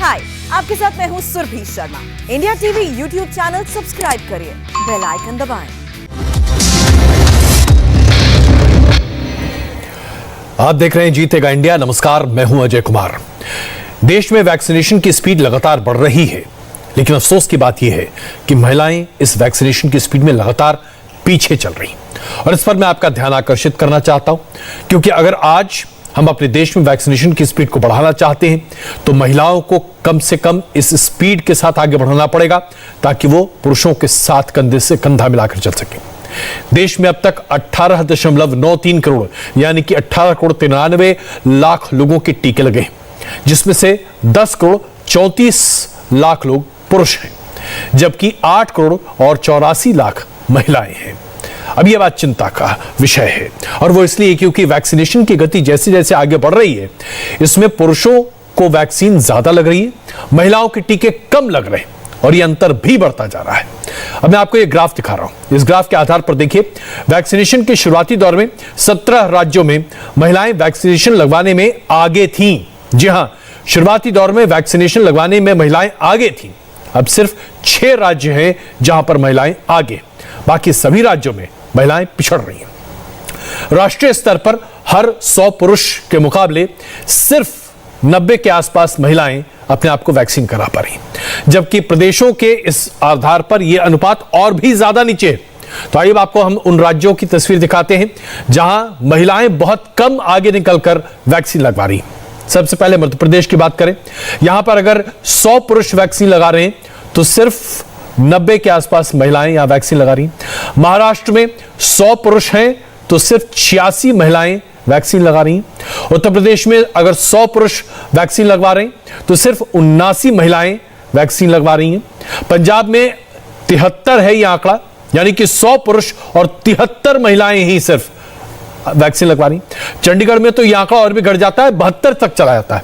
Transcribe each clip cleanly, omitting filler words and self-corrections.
हाय, आपके साथ मैं हूँ Surabhi Sharma. India TV YouTube channel subscribe करिए, बेल आइकन दबाएं। आप देख रहे हैं जीतेगा इंडिया। नमस्कार, मैं हूं अजय कुमार। देश में वैक्सीनेशन की स्पीड लगातार बढ़ रही है, लेकिन अफसोस की बात यह है कि महिलाएं इस वैक्सीनेशन की स्पीड में लगातार पीछे चल रही। और इस पर मैं आपका ध्यान आकर्षित करना चाहता हूं, क्योंकि अगर आज हम अपने देश में वैक्सीनेशन की स्पीड को बढ़ाना चाहते हैं तो महिलाओं को कम से कम इस स्पीड के साथ आगे बढ़ाना पड़ेगा, ताकि वो पुरुषों के साथ कंधे से कंधा मिलाकर चल सके। देश में अब तक 18.93 करोड़ यानी कि 18 करोड़ 93 लाख लोगों के टीके लगे हैं, जिसमें से 10 करोड़ 34 लाख लोग पुरुष हैं, जबकि 8 करोड़ और 84 लाख महिलाएं हैं। अब यह बात चिंता का विषय है, और वो इसलिए क्योंकि वैक्सीनेशन की गति जैसे जैसे आगे बढ़ रही है, इसमें पुरुषों को वैक्सीन ज्यादा लग रही है, महिलाओं के टीके कम लग रहे हैं, और यह अंतर भी बढ़ता जा रहा है। अब मैं आपको यह ग्राफ दिखा रहा हूं। इस ग्राफ के आधार पर देखिए, वैक्सीनेशन के शुरुआती दौर में 17 राज्यों में महिलाएं वैक्सीनेशन लगवाने में आगे थीं। जी हां, शुरुआती दौर में वैक्सीनेशन लगवाने में महिलाएं आगे थीं। अब सिर्फ 6 राज्य हैं जहां पर महिलाएं आगे, बाकी सभी राज्यों में महिलाएं पिछड़ रही हैं। राष्ट्रीय स्तर पर हर 100 पुरुष के मुकाबले सिर्फ 90 के आसपास महिलाएं अपने आप को वैक्सीन करा पा रही, जबकि प्रदेशों के इस आधार पर यह अनुपात और भी ज्यादा नीचे है। तो आइए आपको हम उन राज्यों की तस्वीर दिखाते हैं जहां महिलाएं बहुत कम आगे निकलकर वैक्सीन लगवा रही। सबसे पहले मध्य प्रदेश की बात करें, यहां पर अगर 100 पुरुष वैक्सीन लगा रहे हैं तो सिर्फ 90 के आसपास महिलाएं यहां वैक्सीन लगा रही। महाराष्ट्र में 100 पुरुष हैं तो सिर्फ 86 महिलाएं वैक्सीन लगा रही। उत्तर प्रदेश में अगर 100 पुरुष वैक्सीन लगवा रहे हैं तो सिर्फ 79 महिलाएं वैक्सीन लगवा रही हैं। पंजाब में 73 है यह आंकड़ा, यानी कि 100 पुरुष और 73 महिलाएं ही सिर्फ वैक्सीन लगवा रही। चंडीगढ़ में तो यह आंकड़ा और भी घट जाता है, 72 तक चला जाता है।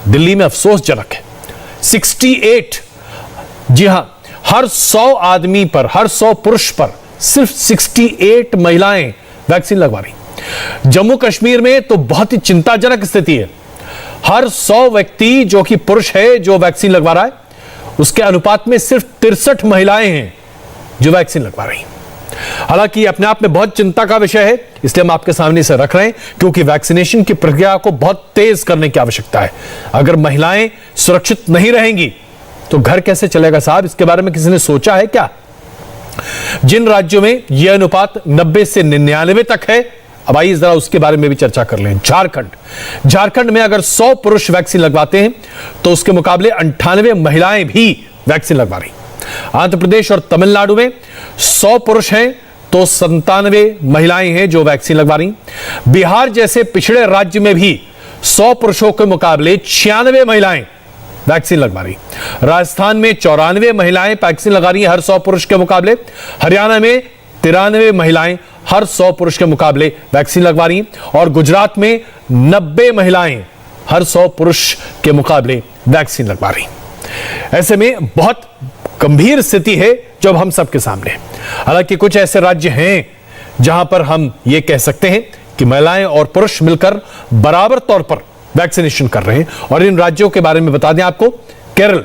दिल्ली में अफसोसजनक है 68। जी हां, हर 100 आदमी पर, हर 100 पुरुष पर सिर्फ 68 महिलाएं वैक्सीन लगवा रही। जम्मू कश्मीर में तो बहुत ही चिंताजनक स्थिति है। हर 100 व्यक्ति जो कि पुरुष है जो वैक्सीन लगवा रहा है, उसके अनुपात में सिर्फ 63 महिलाएं हैं जो वैक्सीन लगवा रही। हालांकि अपने आप में बहुत चिंता का विषय है, इसलिए हम आपके सामने इसे रख रहे हैं, क्योंकि वैक्सीनेशन की प्रक्रिया को बहुत तेज करने की आवश्यकता है। अगर महिलाएं सुरक्षित नहीं रहेंगी तो घर कैसे चलेगा साहब? इसके बारे में किसी ने सोचा है क्या? जिन राज्यों में यह अनुपात 90 से 99 तक है, अब आइए जरा उसके बारे में भी चर्चा कर लें। झारखंड में अगर 100 पुरुष वैक्सीन लगवाते हैं तो उसके मुकाबले 98 महिलाएं भी वैक्सीन लगवा रही। आंध्र प्रदेश और तमिलनाडु में 100 पुरुष हैं तो 97 महिलाएं हैं जो वैक्सीन लगवा रही। बिहार जैसे पिछड़े राज्य में भी 100 पुरुषों के मुकाबले 96 महिलाएं वैक्सीन लगवा रही। राजस्थान में 94 महिलाएं वैक्सीन लगा रही हैं हर 100 पुरुष के मुकाबले। हरियाणा में 93 महिलाएं हर 100 पुरुष के मुकाबले वैक्सीन लगवा रही। और गुजरात में 90 महिलाएं हर 100 पुरुष के मुकाबले वैक्सीन लगवा रही। ऐसे में बहुत गंभीर स्थिति है जो हम सबके सामने है। हालांकि कुछ ऐसे राज्य हैं जहां पर हम ये कह सकते हैं कि महिलाएं और पुरुष मिलकर बराबर तौर पर वैक्सीनेशन कर रहे हैं, और इन राज्यों के बारे में बता दें आपको। केरल,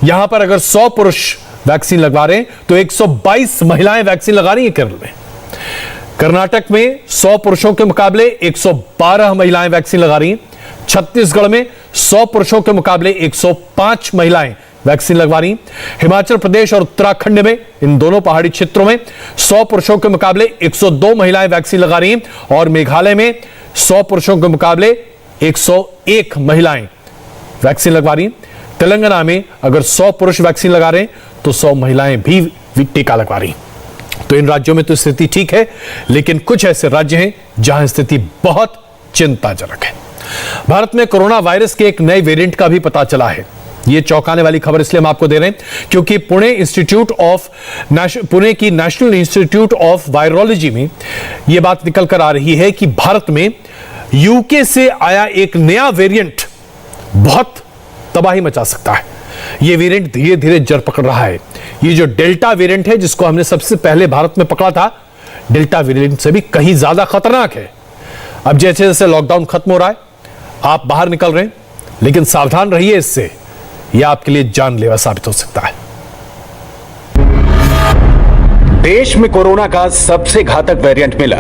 यहां पर अगर 100 पुरुष वैक्सीन लगवा रहे हैं तो 122 महिलाएं वैक्सीन लगा रही हैं केरल में। कर्नाटक में 100 पुरुषों के मुकाबले 112 महिलाएं वैक्सीन लगा रही हैं। छत्तीसगढ़ में 100 पुरुषों के मुकाबले 105 महिलाएं वैक्सीन लगवा रही। हिमाचल प्रदेश और उत्तराखंड में, इन दोनों पहाड़ी क्षेत्रों में 100 पुरुषों के मुकाबले 102 महिलाएं वैक्सीन लगा रही हैं। और मेघालय में 100 पुरुषों के मुकाबले 101 महिलाएं वैक्सीन लगवा रही। तेलंगाना में अगर 100 पुरुष वैक्सीन लगा रहे हैं तो 100 महिलाएं भी टीका लगवा रही। तो इन राज्यों में तो स्थिति ठीक है, लेकिन कुछ ऐसे राज्य हैं जहां स्थिति बहुत चिंताजनक है। भारत में कोरोना वायरस के एक नए वेरिएंट का भी पता चला है। यह चौंकाने वाली खबर इसलिए हम आपको दे रहे हैं क्योंकि पुणे की नेशनल इंस्टीट्यूट ऑफ वायरोलॉजी में यह बात निकल कर आ रही है कि भारत में यूके से आया एक नया वेरिएंट बहुत तबाही मचा सकता है। यह वेरिएंट धीरे धीरे जड़ पकड़ रहा है। ये जो डेल्टा वेरिएंट है, जिसको हमने सबसे पहले भारत में पकड़ा था, डेल्टा वेरिएंट से भी कहीं ज्यादा खतरनाक है। अब जैसे जैसे लॉकडाउन खत्म हो रहा है, आप बाहर निकल रहे हैं, लेकिन सावधान रहिए इससे, यह आपके लिए जानलेवा साबित हो सकता है। देश में कोरोना का सबसे घातक वेरिएंट मिला।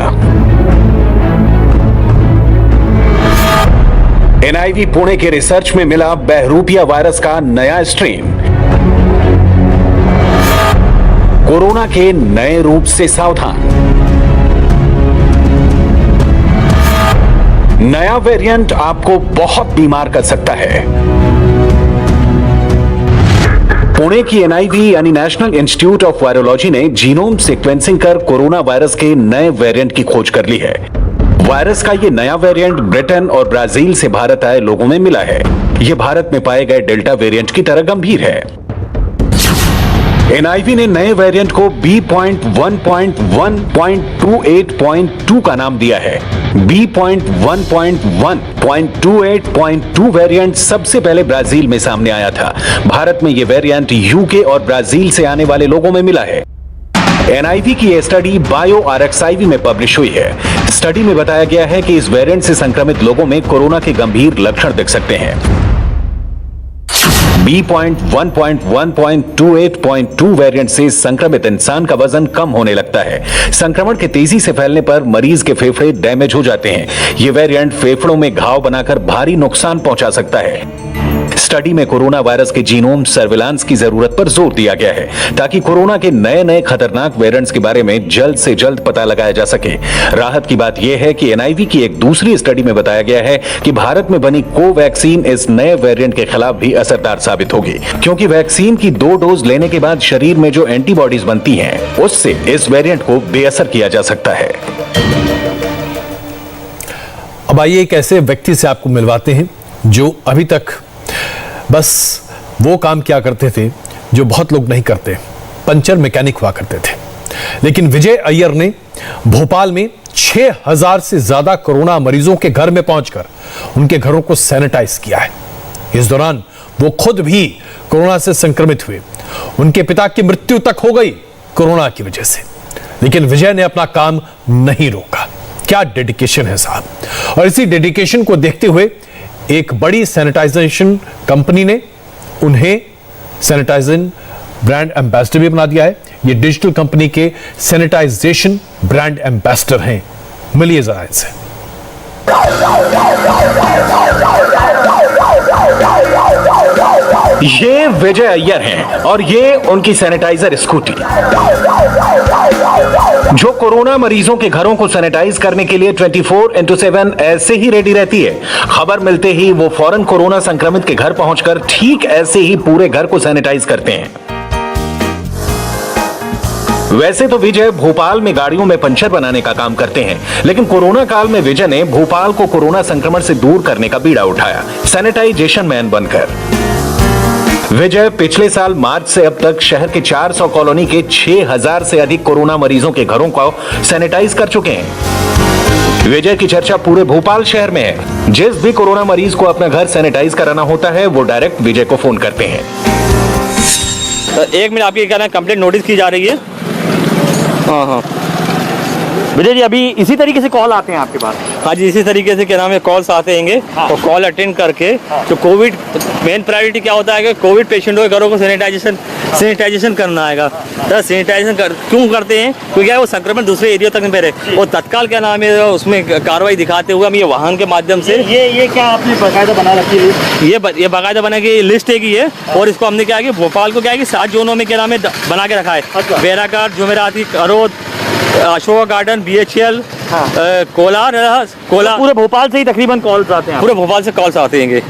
एनआईवी पुणे के रिसर्च में मिला बहरूपिया वायरस का नया स्ट्रेन। कोरोना के नए रूप से सावधान। नया वेरिएंट आपको बहुत बीमार कर सकता है। पुणे की एनआईवी यानी नेशनल इंस्टीट्यूट ऑफ वायरोलॉजी ने जीनोम सीक्वेंसिंग कर कोरोना वायरस के नए वेरिएंट की खोज कर ली है। वायरस का यह नया वेरिएंट ब्रिटेन और ब्राजील से भारत आए लोगों में मिला है। यह भारत में पाए गए डेल्टा वेरिएंट की तरह गंभीर है। एनआईवी ने नए वेरिएंट को B.1.1.28.2 का नाम दिया है। B.1.1.28.2 वेरिएंट सबसे पहले ब्राजील में सामने आया था। भारत में यह वेरिएंट यूके और ब्राजील से आने वाले लोगों में मिला है। एनआईवी की यह स्टडी बायो आरएक्सआईवी में पब्लिश हुई है। स्टडी में बताया गया है कि इस वेरिएंट से संक्रमित लोगों में कोरोना के गंभीर लक्षण दिख सकते हैं। B.1.1.28.2 वेरिएंट से संक्रमित इंसान का वजन कम होने लगता है। संक्रमण के तेजी से फैलने पर मरीज के फेफड़े डैमेज हो जाते हैं। यह वेरिएंट फेफड़ों में घाव बनाकर भारी नुकसान पहुंचा सकता है। स्टडी में कोरोना वायरस के जीनोम सर्विलांस की जरूरत पर जोर दिया गया है ताकि कोरोना के नए नए खतरनाक वेरिएंट्स के बारे में जल्द से जल्द पता लगाया जा सके। राहत की बात यह है कि एनआईवी की एक दूसरी स्टडी में बताया गया है कि भारत में बनी कोवैक्सीन इस नए वेरिएंट के खिलाफ भी असरदार साबित होगी, क्योंकि वैक्सीन की 2 डोज लेने के बाद शरीर में जो एंटीबॉडीज बनती हैं, उससे इस वेरिएंट को बेअसर किया जा सकता है। अब आइए एक ऐसे व्यक्ति से आपको मिलवाते हैं जो अभी तक बस वो काम किया करते थे जो बहुत लोग नहीं करते, पंचर मैकेनिक हुआ करते थे। लेकिन विजय अय्यर ने भोपाल में 6000 से ज्यादा कोरोना मरीजों के घर में पहुंचकर उनके घरों को सैनिटाइज किया है। इस दौरान वो खुद भी कोरोना से संक्रमित हुए। उनके पिता की मृत्यु तक हो गई कोरोना की वजह से, लेकिन विजय ने अपना काम नहीं रोका। क्या डेडिकेशन है साहब। और इसी डेडिकेशन को देखते हुए एक बड़ी सैनिटाइजेशन कंपनी ने उन्हें सैनिटाइजेशन ब्रांड एम्बेसडर भी बना दिया है। ये डिजिटल कंपनी के सैनिटाइजेशन ब्रांड एम्बेसडर हैं। मिलिए जरा इनसे। ये विजय अय्यर हैं और ये उनकी सैनिटाइजर स्कूटी, जो कोरोना मरीजों के घरों को सैनिटाइज करने के लिए 24/7 ऐसे ही रेडी रहती है। खबर मिलते ही वो फौरन कोरोना संक्रमित के घर पहुंचकर ठीक ऐसे ही पूरे घर को सैनिटाइज करते हैं। वैसे तो विजय भोपाल में गाड़ियों में पंचर बनाने का काम करते हैं, लेकिन कोरोना काल में विजय ने भोपाल को कोरोना संक्रमण से दूर करने का बीड़ा उठाया, सैनिटाइजेशन मैन बनकर। विजय पिछले साल मार्च से अब तक शहर के 400 कॉलोनी के 6000 से अधिक कोरोना मरीजों के घरों को सैनिटाइज कर चुके हैं। विजय की चर्चा पूरे भोपाल शहर में है। जिस भी कोरोना मरीज को अपना घर सैनिटाइज कराना होता है, वो डायरेक्ट विजय को फोन करते हैं। तो 1 मिनट, आपकी क्या नाम कंप्लेंट नोटिस की जा रही है। हाँ विजय जी, अभी इसी तरीके से कॉल आते हैं आपके पास? हाँ जी, इसी तरीके से क्या नाम है कॉल्स आते हैंगे। हाँ। तो कॉल अटेंड करके तो कोविड मेन प्रायोरिटी क्या होता है कि कोविड पेशेंटों के घरों को सैनिटाइजेशन करना आएगा। तो सैनिटाइजेशन क्यों करते हैं? क्योंकि वो संक्रमण दूसरे एरिया तक नहीं फैले। वो तत्काल क्या नाम है उसमें कार्रवाई दिखाते हुए हम ये वाहन के माध्यम से ये क्या आपने बाकायदा बना रखी है? ये बाकायदा बना के लिस्ट है कि ये, और इसको हमने क्या है भोपाल को क्या है कि 7 जोनों में क्या नाम है बना के रखा है। Bheraghat, Jumerati, अरोद, Ashok garden, BHL, Kolar. पूरे भोपाल से ही तकरीबन कॉल्स आते हैं? पूरे भोपाल से कॉल्स आते हैं।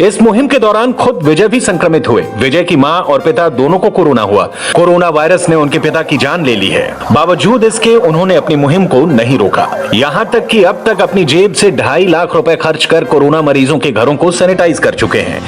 इस मुहिम के दौरान खुद विजय भी संक्रमित हुए। विजय की मां और पिता दोनों को कोरोना हुआ। कोरोना वायरस ने उनके पिता की जान ले ली है। बावजूद इसके उन्होंने अपनी मुहिम को नहीं रोका। यहाँ तक कि अब तक अपनी जेब से 2.5 लाख रुपए खर्च कर कोरोना मरीजों के घरों को सैनिटाइज कर चुके हैं।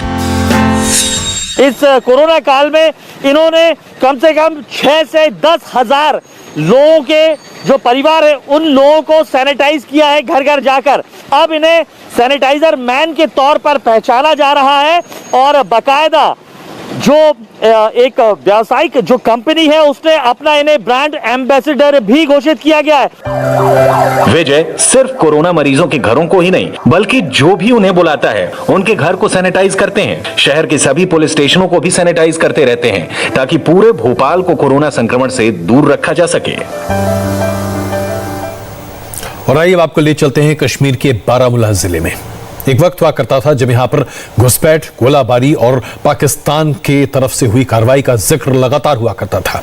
इस कोरोना काल में इन्होंने कम से कम 6 से 10 हजार लोगों के जो परिवार है उन लोगों को सैनिटाइज किया है घर घर जाकर। अब इन्हें सैनिटाइजर मैन के तौर पर पहचाना जा रहा है और बाकायदा जो एक व्यावसायिक जो कंपनी है उसने अपना इन्हें ब्रांड एम्बेसडर भी घोषित किया गया है। विजय सिर्फ कोरोना मरीजों के घरों को ही नहीं बल्कि जो भी उन्हें बुलाता है उनके घर को सैनिटाइज करते हैं। शहर के सभी पुलिस स्टेशनों को भी सैनिटाइज करते रहते हैं ताकि पूरे भोपाल को कोरोना संक्रमण से दूर रखा जा सके। और आइए अब आपको ले चलते हैं कश्मीर के बारामूला जिले में। एक वक्त हुआ करता था जब यहां पर घुसपैठ, गोलाबारी और पाकिस्तान के तरफ से हुई कार्रवाई का जिक्र लगातार हुआ करता था,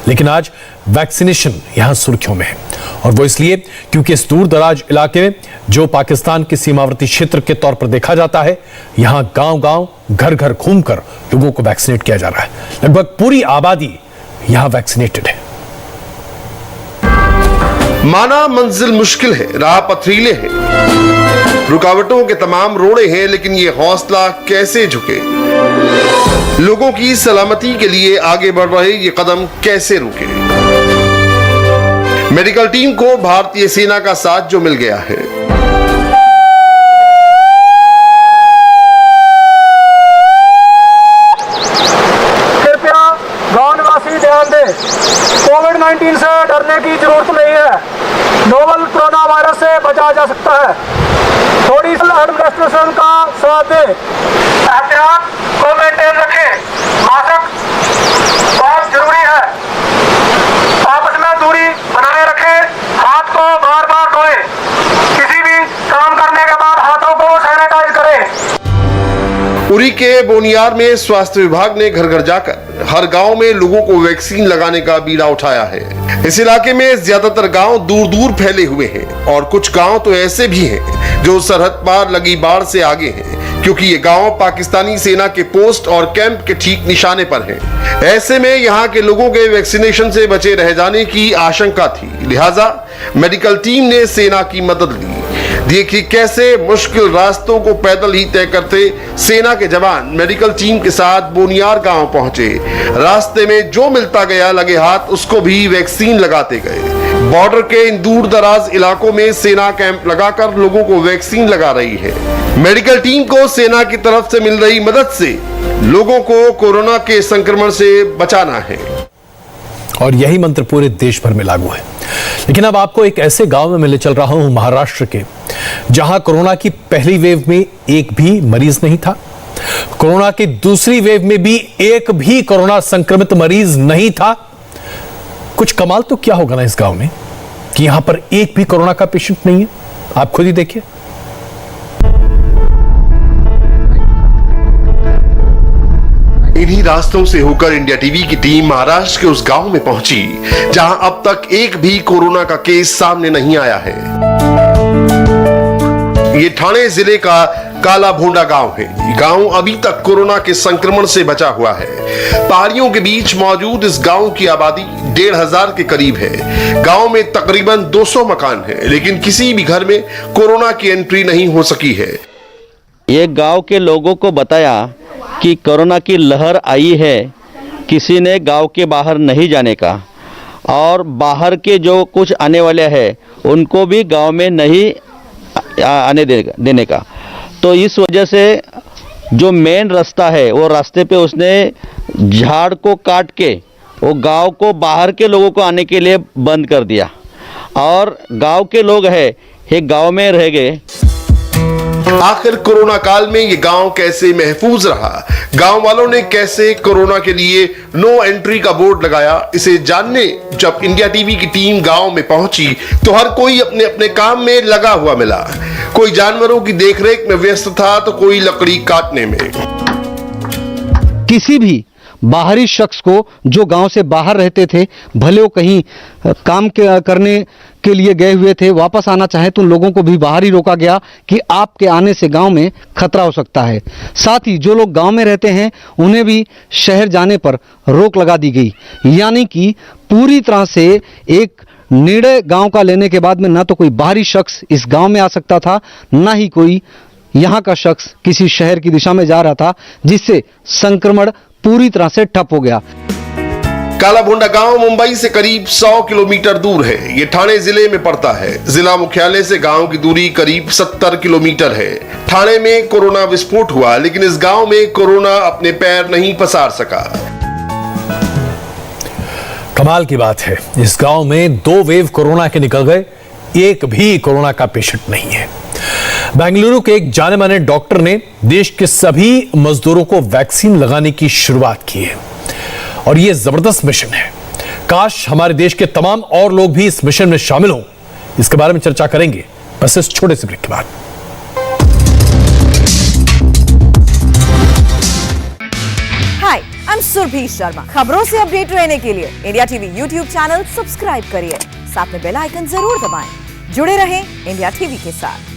लेकिन आज वैक्सीनेशन यहां सुर्खियों में है। और वो इसलिए क्योंकि इस दूर दराज इलाके में जो पाकिस्तान के सीमावर्ती क्षेत्र के तौर पर देखा जाता है, यहां गांव-गांव, घर-घर घूमकर लोगों को वैक्सीनेट किया जा रहा है। लगभग पूरी आबादी यहां वैक्सीनेटेड है। माना मंजिल मुश्किल है, राह पथरीले हैं, रुकावटों के तमाम रोड़े हैं, लेकिन ये हौसला कैसे झुके? लोगों की सलामती के लिए आगे बढ़ रहे ये कदम कैसे रुके? मेडिकल टीम को भारतीय सेना का साथ जो मिल गया है। कृपया गांव निवासी ध्यान दें, कोविड-19 से डरने की जरूरत नहीं है। नोवल कोरोना वायरस से बचा जा सकता है। थोड़ी एडमिनिस्ट्रेशन का साथ दें, एहतियात को मेंटेन रखें, मास्क बहुत जरूरी है, आपस में दूरी बनाए रखें, हाथ को बार बार धोएं, किसी भी काम करने के बाद हाथों को सैनिटाइज करें। उरी के बोनियार में स्वास्थ्य विभाग ने घर घर जाकर हर गांव में लोगों को वैक्सीन लगाने का बीड़ा उठाया है। इस इलाके में ज्यादातर गांव दूर दूर फैले हुए हैं और कुछ गांव तो ऐसे भी हैं जो सरहद पार लगी बाढ़ से आगे हैं, क्योंकि ये गांव पाकिस्तानी सेना के पोस्ट और कैंप के ठीक निशाने पर हैं। ऐसे में यहाँ के लोगों के वैक्सीनेशन से बचे रह जाने की आशंका थी, लिहाजा मेडिकल टीम ने सेना की मदद ली। देखिए कैसे मुश्किल रास्तों को पैदल ही तय करते सेना के जवान मेडिकल टीम के साथ बोनियार गांव पहुंचे। रास्ते में जो मिलता गया लगे हाथ उसको भी वैक्सीन लगाते गए। बॉर्डर के इन दूर दराज इलाकों में सेना कैंप लगाकर लोगों को वैक्सीन लगा रही है। मेडिकल टीम को सेना की तरफ से मिल रही मदद से लोगों को कोरोना के संक्रमण से बचाना है और यही मंत्र पूरे देश भर में लागू है। लेकिन अब आपको एक ऐसे गांव में मिले चल रहा हूं, महाराष्ट्र के, जहां कोरोना की पहली वेव में एक भी मरीज नहीं था। कोरोना की दूसरी वेव में भी एक भी कोरोना संक्रमित मरीज नहीं था। कुछ कमाल तो क्या होगा ना इस गांव में कि यहां पर एक भी कोरोना का पेशेंट नहीं है। आप खुद ही देखिए। इन्हीं रास्तों से होकर इंडिया टीवी की टीम महाराष्ट्र के उस गांव में पहुंची जहां अब तक एक भी कोरोना का केस सामने नहीं आया है। ये ठाणे जिले का काला भोंडा गांव है। गांव अभी तक कोरोना के संक्रमण से बचा हुआ है। पहाड़ियों के बीच मौजूद इस गांव की आबादी 1500 के करीब है। गांव में तकरीबन 200 मकान हैं, लेकिन किसी भी घर में कोरोना की एंट्री नहीं हो सकी है। ये गांव के लोगों को बताया कि कोरोना की लहर आई है, किसी ने गांव के बाहर नहीं जाने का और बाहर के जो कुछ आने वाले हैं उनको भी गांव में नहीं आने देने का। तो इस वजह से जो मेन रास्ता है वो रास्ते पे उसने झाड़ को काट के वो गांव को बाहर के लोगों को आने के लिए बंद कर दिया और गांव के लोग हैं ये गांव में रह गए। आखिर कोरोना काल में ये गांव कैसे महफूज रहा? गांव वालों ने कैसे कोरोना के लिए नो एंट्री का बोर्ड लगाया? इसे जानने जब इंडिया टीवी की टीम गांव में पहुंची तो हर कोई अपने अपने काम में लगा हुआ मिला। कोई जानवरों की देखरेख में व्यस्त था तो कोई लकड़ी काटने में। किसी भी बाहरी शख्स को जो गांव से बाहर रहते थे, भले वो कहीं काम करने के लिए गए हुए थे, वापस आना चाहे तो उन लोगों को भी बाहर ही रोका गया कि आपके आने से गांव में खतरा हो सकता है। साथ ही जो लोग गांव में रहते हैं उन्हें भी शहर जाने पर रोक लगा दी गई। यानी कि पूरी तरह से एक निर्णय गांव का लेने के बाद में ना तो कोई बाहरी शख्स इस गांव में आ सकता था, ना ही कोई यहाँ का शख्स किसी शहर की दिशा में जा रहा था, जिससे संक्रमण पूरी तरह से ठप हो गया। कालाभोंडा गांव मुंबई से करीब 100 किलोमीटर दूर है। ये ठाणे जिले में पड़ता है। जिला मुख्यालय से गांव की दूरी करीब 70 किलोमीटर है। ठाणे में कोरोना विस्फोट हुआ, लेकिन इस गांव में कोरोना अपने पैर नहीं पसार सका। कमाल की बात है, इस गांव में 2 वेव कोरोना के निकल गए, एक भी कोरोना का पेशेंट नहीं है। बेंगलुरु के एक जाने माने डॉक्टर ने देश के सभी मजदूरों को वैक्सीन लगाने की शुरुआत की है और यह जबरदस्त मिशन है। काश हमारे देश के तमाम और लोग भी इस मिशन में शामिल हों। इसके बारे में चर्चा करेंगे बस इस छोटे से ब्रेक के बाद। हाय, आई एम सुरभि शर्मा। खबरों से अपडेट रहने के लिए India TV YouTube channel subscribe करिए, साथ में बेल आइकन जरूर दबाएं। जुड़े रहें इंडिया टीवी के साथ।